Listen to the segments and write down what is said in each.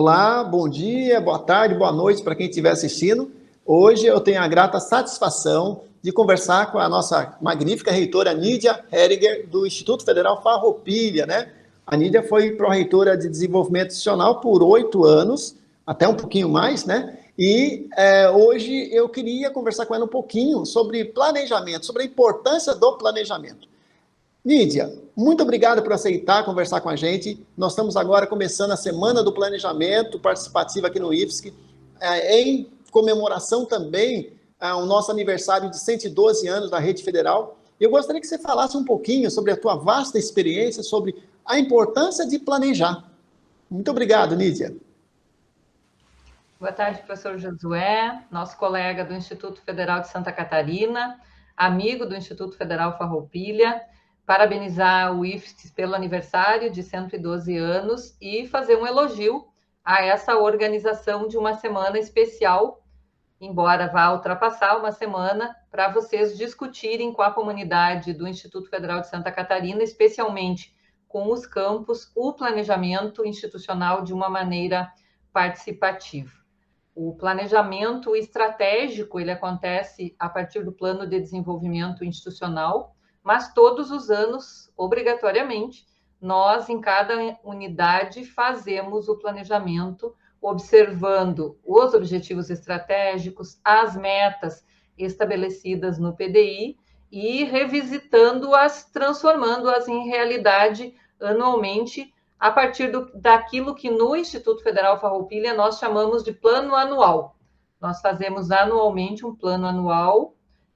Olá, bom dia, boa tarde, boa noite para quem estiver assistindo. Hoje eu tenho a grata satisfação de conversar com a nossa magnífica reitora Nídia Heriger, do Instituto Federal Farroupilha, né? A Nídia foi pró-reitora de Desenvolvimento Institucional por 8 anos, até um pouquinho mais, né? E hoje eu queria conversar com ela um pouquinho sobre planejamento, sobre a importância do planejamento. Nídia, muito obrigado por aceitar conversar com a gente. Nós estamos agora começando a Semana do Planejamento Participativo aqui no IFSC, em comemoração também ao nosso aniversário de 112 anos da Rede Federal. Eu gostaria que você falasse um pouquinho sobre a tua vasta experiência, sobre a importância de planejar. Muito obrigado, Nídia. Boa tarde, professor Josué, nosso colega do Instituto Federal de Santa Catarina, amigo do Instituto Federal Farroupilha, parabenizar o IFSC pelo aniversário de 112 anos e fazer um elogio a essa organização de uma semana especial, embora vá ultrapassar uma semana, para vocês discutirem com a comunidade do Instituto Federal de Santa Catarina, especialmente com os campos, o planejamento institucional de uma maneira participativa. O planejamento estratégico, ele acontece a partir do plano de desenvolvimento institucional, mas todos os anos, obrigatoriamente, nós, em cada unidade, fazemos o planejamento, observando os objetivos estratégicos, as metas estabelecidas no PDI e revisitando-as, transformando-as em realidade anualmente, a partir daquilo que no Instituto Federal Farroupilha nós chamamos de plano anual. Nós fazemos anualmente um plano anual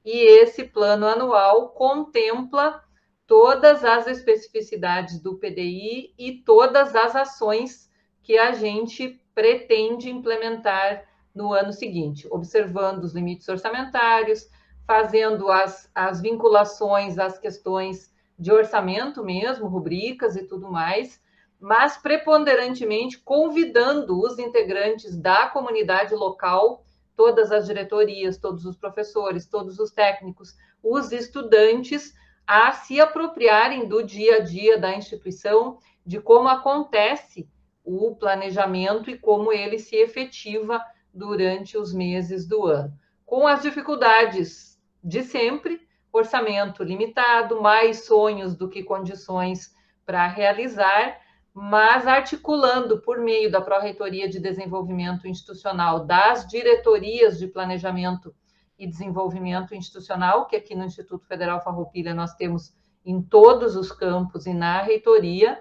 e esse plano anual contempla todas as especificidades do PDI e todas as ações que a gente pretende implementar no ano seguinte, observando os limites orçamentários, fazendo as vinculações às questões de orçamento mesmo, rubricas e tudo mais, mas preponderantemente convidando os integrantes da comunidade local, todas as diretorias, todos os professores, todos os técnicos, os estudantes, a se apropriarem do dia a dia da instituição, de como acontece o planejamento e como ele se efetiva durante os meses do ano. Com as dificuldades de sempre, orçamento limitado, mais sonhos do que condições para realizar, mas articulando por meio da Pró-Reitoria de Desenvolvimento Institucional, das diretorias de Planejamento e Desenvolvimento Institucional, que aqui no Instituto Federal Farroupilha nós temos em todos os campos e na reitoria,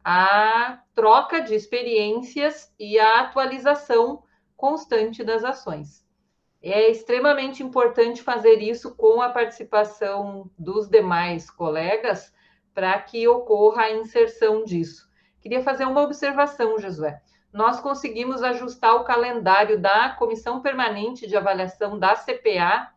a troca de experiências e a atualização constante das ações. É extremamente importante fazer isso com a participação dos demais colegas para que ocorra a inserção disso. Queria fazer uma observação, Josué. Nós conseguimos ajustar o calendário da Comissão Permanente de Avaliação da CPA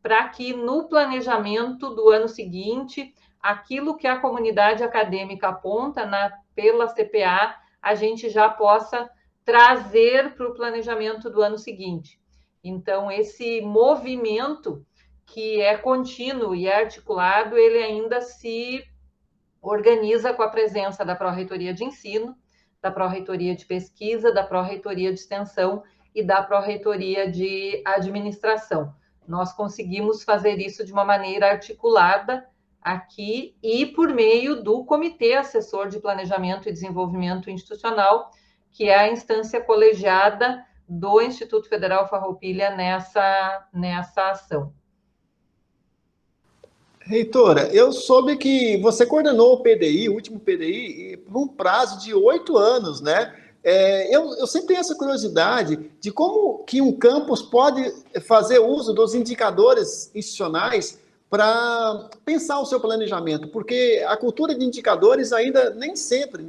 para que no planejamento do ano seguinte, aquilo que a comunidade acadêmica aponta pela CPA, a gente já possa trazer para o planejamento do ano seguinte. Então, esse movimento que é contínuo e é articulado, ele ainda se organiza com a presença da Pró-Reitoria de Ensino, da Pró-Reitoria de Pesquisa, da Pró-Reitoria de Extensão e da Pró-Reitoria de Administração. Nós conseguimos fazer isso de uma maneira articulada aqui e por meio do Comitê Assessor de Planejamento e Desenvolvimento Institucional, que é a instância colegiada do Instituto Federal Farroupilha nessa ação. Reitora, eu soube que você coordenou o PDI, o último PDI, por um prazo de 8 anos, né? Eu sempre tenho essa curiosidade de como que um campus pode fazer uso dos indicadores institucionais para pensar o seu planejamento, porque a cultura de indicadores ainda nem sempre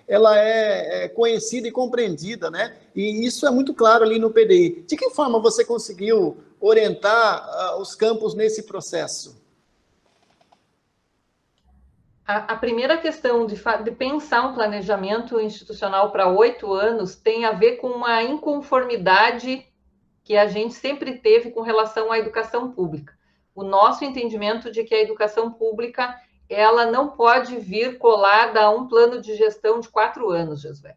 ela é conhecida e compreendida, né? E isso é muito claro ali no PDI. De que forma você conseguiu orientar os campos nesse processo? A primeira questão de pensar um planejamento institucional para 8 anos tem a ver com uma inconformidade que a gente sempre teve com relação à educação pública. O nosso entendimento de que a educação pública ela não pode vir colada a um plano de gestão de 4 anos, Josué.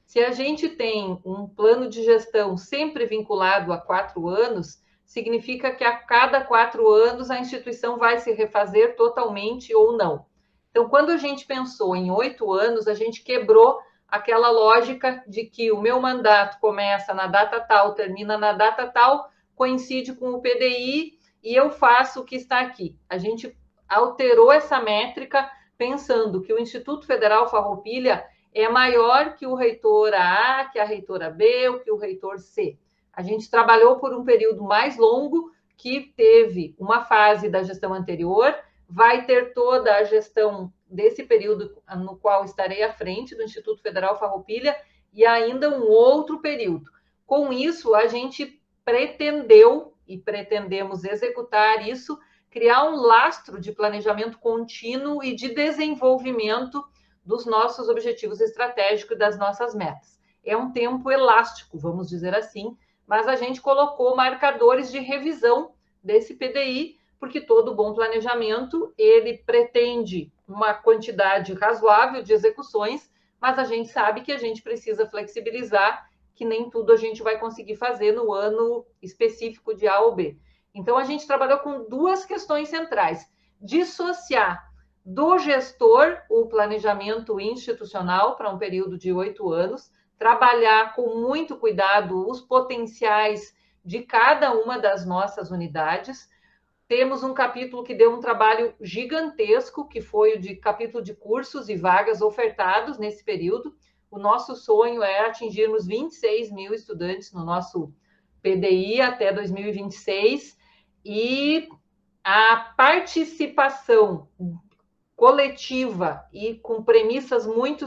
Se a gente tem um plano de gestão sempre vinculado a 4 anos, significa que a cada 4 anos a instituição vai se refazer totalmente ou não. Então, quando a gente pensou em 8 anos, a gente quebrou aquela lógica de que o meu mandato começa na data tal, termina na data tal, coincide com o PDI e eu faço o que está aqui. A gente alterou essa métrica pensando que o Instituto Federal Farroupilha é maior que o reitor A, que a reitora B, ou que o reitor C. A gente trabalhou por um período mais longo, que teve uma fase da gestão anterior, vai ter toda a gestão desse período no qual estarei à frente do Instituto Federal Farroupilha e ainda um outro período. Com isso, a gente pretendeu e pretendemos executar isso, criar um lastro de planejamento contínuo e de desenvolvimento dos nossos objetivos estratégicos e das nossas metas. É um tempo elástico, vamos dizer assim, mas a gente colocou marcadores de revisão desse PDI, porque todo bom planejamento, ele pretende uma quantidade razoável de execuções, mas a gente sabe que a gente precisa flexibilizar, que nem tudo a gente vai conseguir fazer no ano específico de A ou B. Então, a gente trabalhou com duas questões centrais: dissociar do gestor o planejamento institucional para um período de 8 anos, trabalhar com muito cuidado os potenciais de cada uma das nossas unidades. Temos um capítulo que deu um trabalho gigantesco, que foi o de capítulo de cursos e vagas ofertados nesse período. O nosso sonho é atingirmos 26 mil estudantes no nosso PDI até 2026, e a participação coletiva e com premissas muito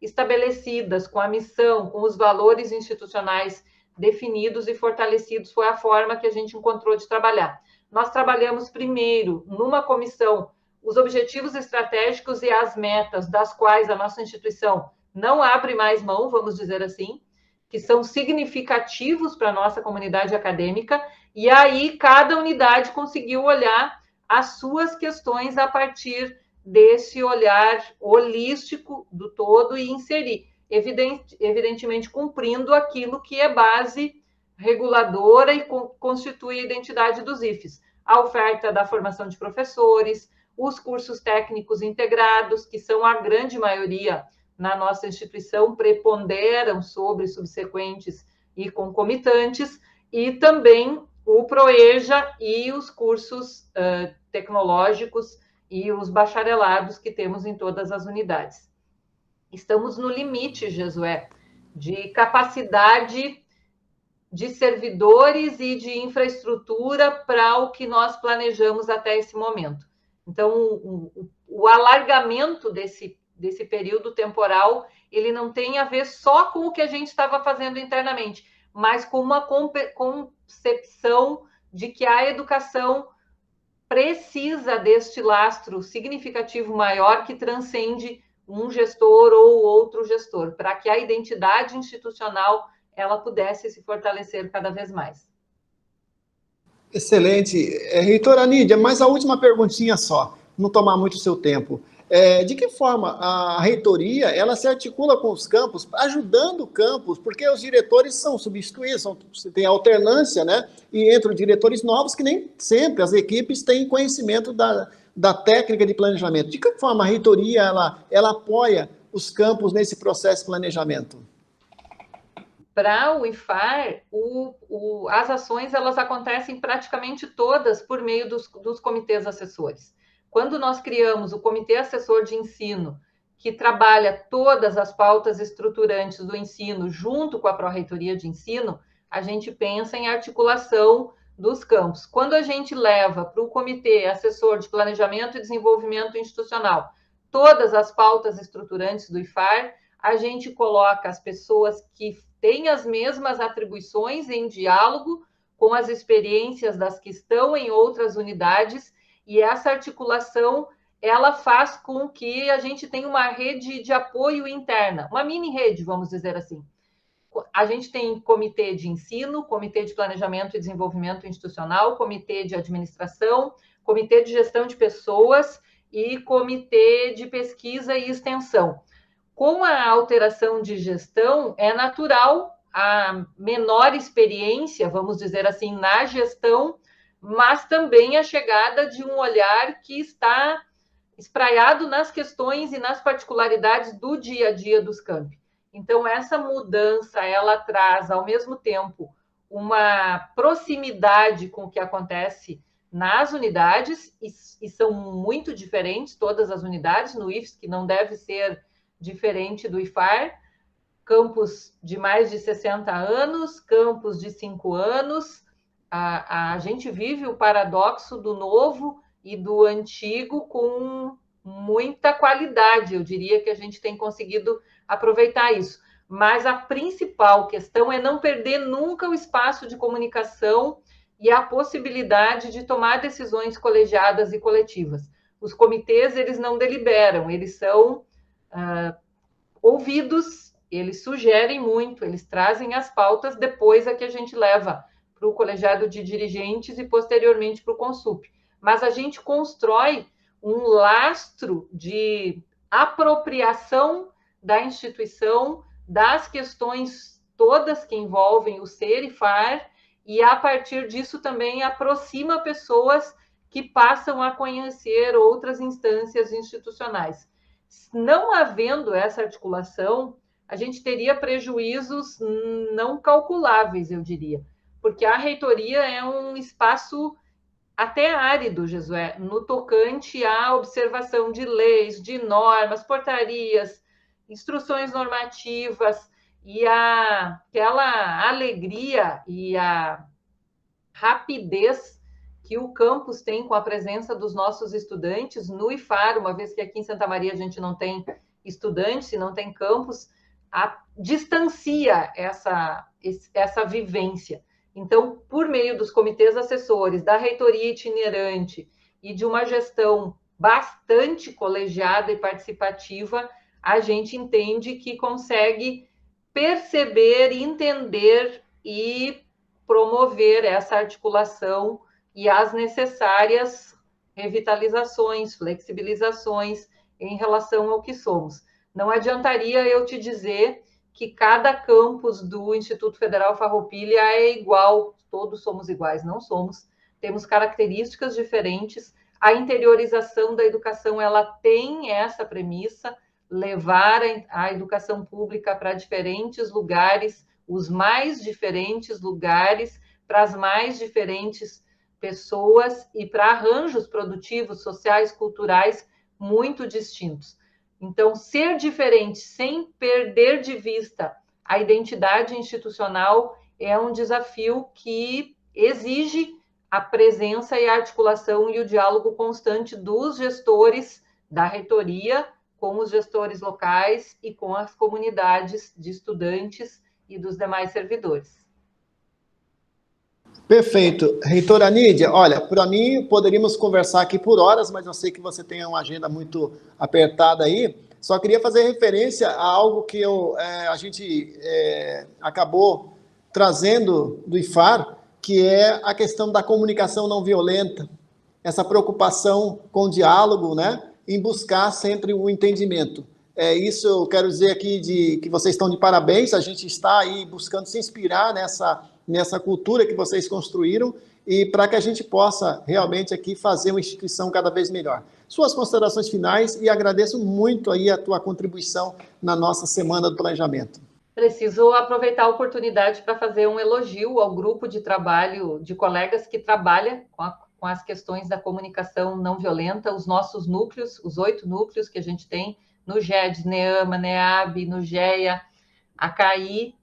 estabelecidas, com a missão, com os valores institucionais definidos e fortalecidos, foi a forma que a gente encontrou de trabalhar. Nós trabalhamos primeiro numa comissão os objetivos estratégicos e as metas, das quais a nossa instituição não abre mais mão, vamos dizer assim, que são significativos para a nossa comunidade acadêmica, e aí cada unidade conseguiu olhar as suas questões a partir desse olhar holístico do todo e inserir, evidentemente cumprindo aquilo que é base reguladora e constitui a identidade dos IFES. A oferta da formação de professores, os cursos técnicos integrados, que são a grande maioria na nossa instituição, preponderam sobre subsequentes e concomitantes, e também o PROEJA e os cursos tecnológicos e os bacharelados que temos em todas as unidades. Estamos no limite, Jesué, de capacidade de servidores e de infraestrutura para o que nós planejamos até esse momento. Então, o alargamento desse período temporal, ele não tem a ver só com o que a gente estava fazendo internamente, mas com uma concepção de que a educação precisa deste lastro significativo maior que transcende um gestor ou outro gestor, para que a identidade institucional ela pudesse se fortalecer cada vez mais. Excelente. Reitora Nídia, mas a última perguntinha só, não tomar muito o seu tempo. De que forma a reitoria ela se articula com os campos, ajudando o campus, porque os diretores são substituídos, tem alternância, né? E entram diretores novos que nem sempre as equipes têm conhecimento da técnica de planejamento. De que forma a reitoria ela apoia os campos nesse processo de planejamento? Para o IFAR, as ações elas acontecem praticamente todas por meio dos comitês assessores. Quando nós criamos o Comitê Assessor de Ensino, que trabalha todas as pautas estruturantes do ensino junto com a Pró-Reitoria de Ensino, a gente pensa em articulação dos campos. Quando a gente leva para o Comitê Assessor de Planejamento e Desenvolvimento Institucional todas as pautas estruturantes do IFAR, a gente coloca as pessoas que têm as mesmas atribuições em diálogo com as experiências das que estão em outras unidades, e essa articulação, ela faz com que a gente tenha uma rede de apoio interna, uma mini rede, vamos dizer assim. A gente tem comitê de ensino, comitê de planejamento e desenvolvimento institucional, comitê de administração, comitê de gestão de pessoas e comitê de pesquisa e extensão. Com a alteração de gestão, é natural a menor experiência, vamos dizer assim, na gestão, mas também a chegada de um olhar que está espraiado nas questões e nas particularidades do dia a dia dos campi. Então, essa mudança, ela traz, ao mesmo tempo, uma proximidade com o que acontece nas unidades, e são muito diferentes todas as unidades, no IFSC, que não deve ser diferente do IFAR, campus de mais de 60 anos, campus de 5 anos, a gente vive o paradoxo do novo e do antigo com muita qualidade, eu diria que a gente tem conseguido aproveitar isso. Mas a principal questão é não perder nunca o espaço de comunicação e a possibilidade de tomar decisões colegiadas e coletivas. Os comitês, eles não deliberam, eles são ouvidos, eles sugerem muito, eles trazem as pautas, depois é que a gente leva para o colegiado de dirigentes e posteriormente para o Consup. Mas a gente constrói um lastro de apropriação da instituição, das questões todas que envolvem o ser e far, e a partir disso também aproxima pessoas que passam a conhecer outras instâncias institucionais. Não havendo essa articulação, a gente teria prejuízos não calculáveis, eu diria, porque a reitoria é um espaço até árido, Josué, no tocante à observação de leis, de normas, portarias, instruções normativas, e aquela alegria e a rapidez que o campus tem com a presença dos nossos estudantes no IFAR, uma vez que aqui em Santa Maria a gente não tem estudantes e não tem campus, distancia essa vivência. Então, por meio dos comitês assessores, da reitoria itinerante e de uma gestão bastante colegiada e participativa, a gente entende que consegue perceber, entender e promover essa articulação e as necessárias revitalizações, flexibilizações em relação ao que somos. Não adiantaria eu te dizer que cada campus do Instituto Federal Farroupilha é igual, todos somos iguais, não somos, temos características diferentes, a interiorização da educação, ela tem essa premissa, levar a educação pública para diferentes lugares, os mais diferentes lugares, para as mais diferentes pessoas e para arranjos produtivos, sociais, culturais muito distintos. Então, ser diferente sem perder de vista a identidade institucional é um desafio que exige a presença e a articulação e o diálogo constante dos gestores da reitoria com os gestores locais e com as comunidades de estudantes e dos demais servidores. Perfeito. Reitora Nídia, olha, para mim, poderíamos conversar aqui por horas, mas eu sei que você tem uma agenda muito apertada aí. Só queria fazer referência a algo que a gente acabou trazendo do IFAR, que é a questão da comunicação não violenta, essa preocupação com o diálogo, né, em buscar sempre o entendimento. Isso eu quero dizer aqui que vocês estão de parabéns, a gente está aí buscando se inspirar nessa cultura que vocês construíram e para que a gente possa realmente aqui fazer uma instituição cada vez melhor. Suas considerações finais e agradeço muito aí a tua contribuição na nossa Semana do Planejamento. Preciso aproveitar a oportunidade para fazer um elogio ao grupo de trabalho de colegas que trabalha com as questões da comunicação não violenta, os nossos núcleos, os 8 núcleos que a gente tem no GED, NEAMA, NEAB, no GEA, ACAI.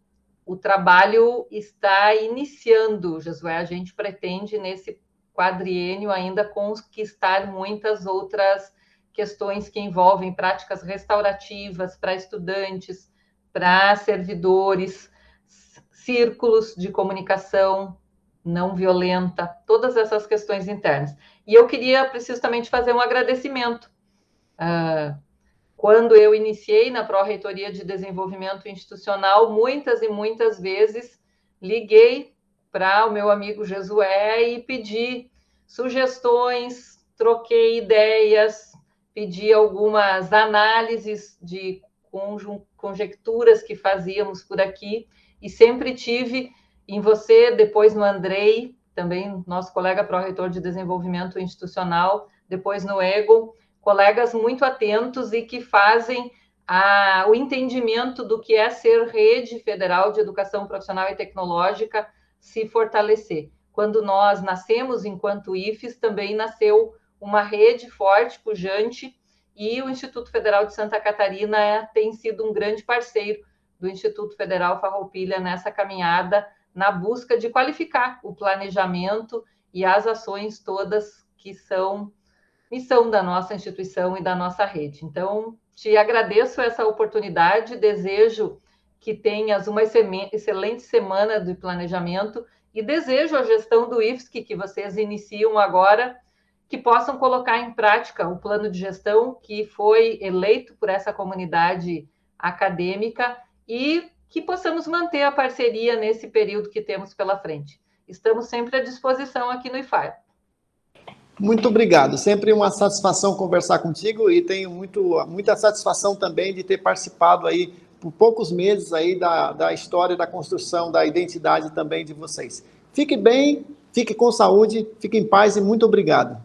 O trabalho está iniciando, Josué. A gente pretende, nesse quadriênio, ainda conquistar muitas outras questões que envolvem práticas restaurativas para estudantes, para servidores, círculos de comunicação não violenta, todas essas questões internas. E eu preciso também fazer um agradecimento. Quando eu iniciei na Pró-Reitoria de Desenvolvimento Institucional, muitas e muitas vezes liguei para o meu amigo Josué e pedi sugestões, troquei ideias, pedi algumas análises de conjecturas que fazíamos por aqui, e sempre tive em você, depois no Andrei, também nosso colega pró-reitor de desenvolvimento institucional, depois no Egon, colegas muito atentos e que fazem o entendimento do que é ser rede federal de educação profissional e tecnológica se fortalecer. Quando nós nascemos enquanto IFES, também nasceu uma rede forte, pujante, e o Instituto Federal de Santa Catarina tem sido um grande parceiro do Instituto Federal Farroupilha nessa caminhada, na busca de qualificar o planejamento e as ações todas que são missão da nossa instituição e da nossa rede. Então, te agradeço essa oportunidade, desejo que tenhas uma excelente semana de planejamento e desejo à gestão do IFSC, que vocês iniciam agora, que possam colocar em prática o plano de gestão que foi eleito por essa comunidade acadêmica e que possamos manter a parceria nesse período que temos pela frente. Estamos sempre à disposição aqui no IFAR. Muito obrigado. Sempre uma satisfação conversar contigo e tenho muita satisfação também de ter participado aí por poucos meses aí da história da construção da identidade também de vocês. Fique bem, fique com saúde, fique em paz e muito obrigado.